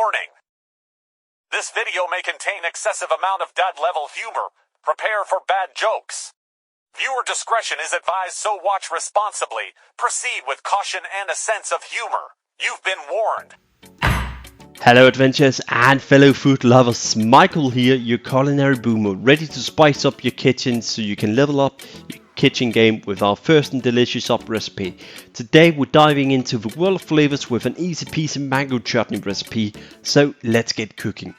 Warning. This video may contain excessive amount of dad-level humor. Prepare for bad jokes. Viewer discretion is advised, so watch responsibly. Proceed with caution and a sense of humor. You've been warned. Hello adventurers and fellow food lovers, Michael here, your culinary boomer, ready to spice up your kitchen so you can level up your kitchen game with our first and delicious up recipe. Today we're diving into the world of flavors with an easy peasy mango chutney recipe, so let's get cooking.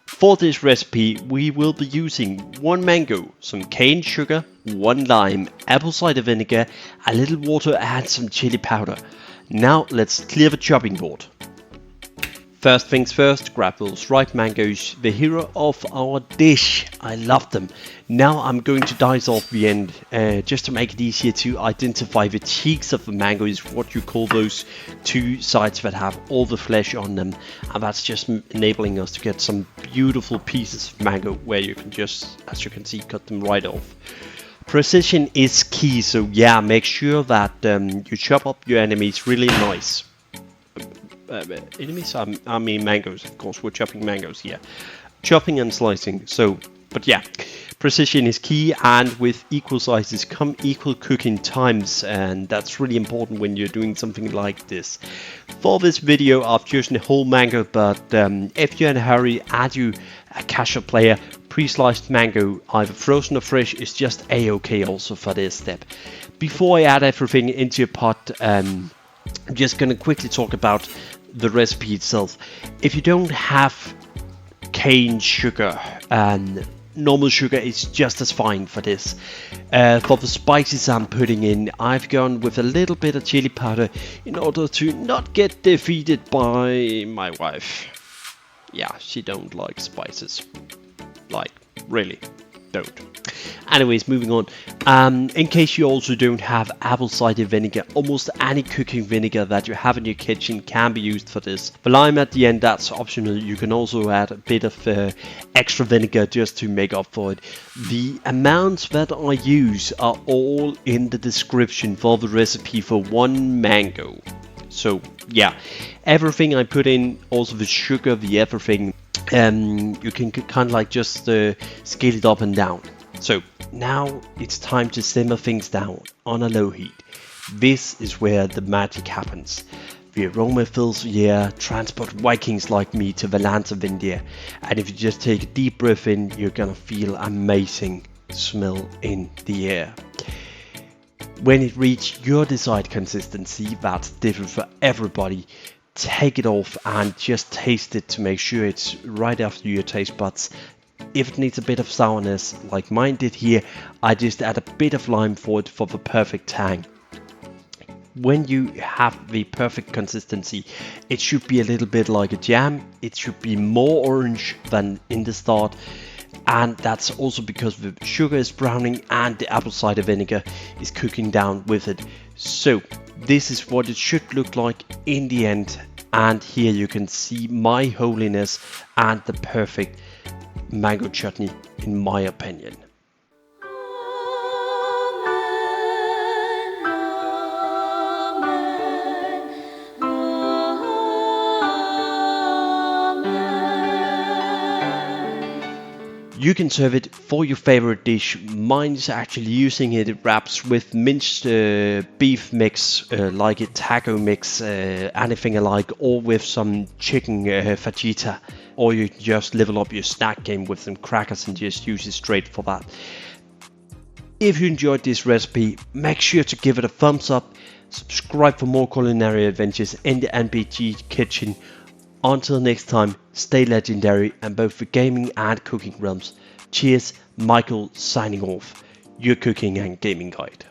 For this recipe we will be using 1 mango, some cane sugar, 1 lime, apple cider vinegar, a little water and some chili powder. Now let's clear the chopping board. First things first, grab those ripe mangoes, the hero of our dish. I love them. Now I'm going to dice off the end, just to make it easier to identify the cheeks of the mango, is what you call those two sides that have all the flesh on them. And that's just enabling us to get some beautiful pieces of mango where you can just, as you can see, cut them right off. Precision is key, so yeah, make sure that you chop up your enemies really nice. Enemies? I mean mangoes, of course. We're chopping mangoes here. Chopping and slicing. But yeah, precision is key, and with equal sizes come equal cooking times, and that's really important when you're doing something like this. For this video, I've chosen a whole mango, but if you're in a hurry and you're a casual player, pre-sliced mango, either frozen or fresh, is just a-okay also for this step. Before I add everything into a pot, I'm just going to quickly talk about the recipe itself. If you don't have cane sugar, and normal sugar is just as fine for this. For the spices I'm putting in, I've gone with a little bit of chili powder in order to not get defeated by my wife. Yeah, she don't like spices. Like, really don't. Anyways, moving on. In case you also don't have apple cider vinegar, almost any cooking vinegar that you have in your kitchen can be used for this. The lime at the end, that's optional. You can also add a bit of extra vinegar just to make up for it. The amounts that I use are all in the description for the recipe for 1 mango. So yeah, everything I put in, also the sugar, the everything, you can kind of like just scale it up and down. So now it's time to simmer things down on a low heat. This is where the magic happens. The aroma fills the air, transport Vikings like me to the lands of India. And if you just take a deep breath in, you're gonna feel amazing smell in the air. When it reaches your desired consistency, that's different for everybody, take it off and just taste it to make sure it's right after your taste buds. If it needs a bit of sourness, like mine did here, I just add a bit of lime for it for the perfect tang. When you have the perfect consistency, it should be a little bit like a jam. It should be more orange than in the start. And that's also because the sugar is browning and the apple cider vinegar is cooking down with it. So this is what it should look like in the end. And here you can see my holiness and the perfect mango chutney, in my opinion. You can serve it for your favorite dish. Mine is actually using it wraps with minced beef mix, like a taco mix, anything alike, or with some chicken fajita. Or you can just level up your snack game with some crackers and just use it straight for that. If you enjoyed this recipe, make sure to give it a thumbs up. Subscribe for more culinary adventures in the NBG kitchen. Until next time, stay legendary in both the gaming and cooking realms. Cheers, Michael signing off, your cooking and gaming guide.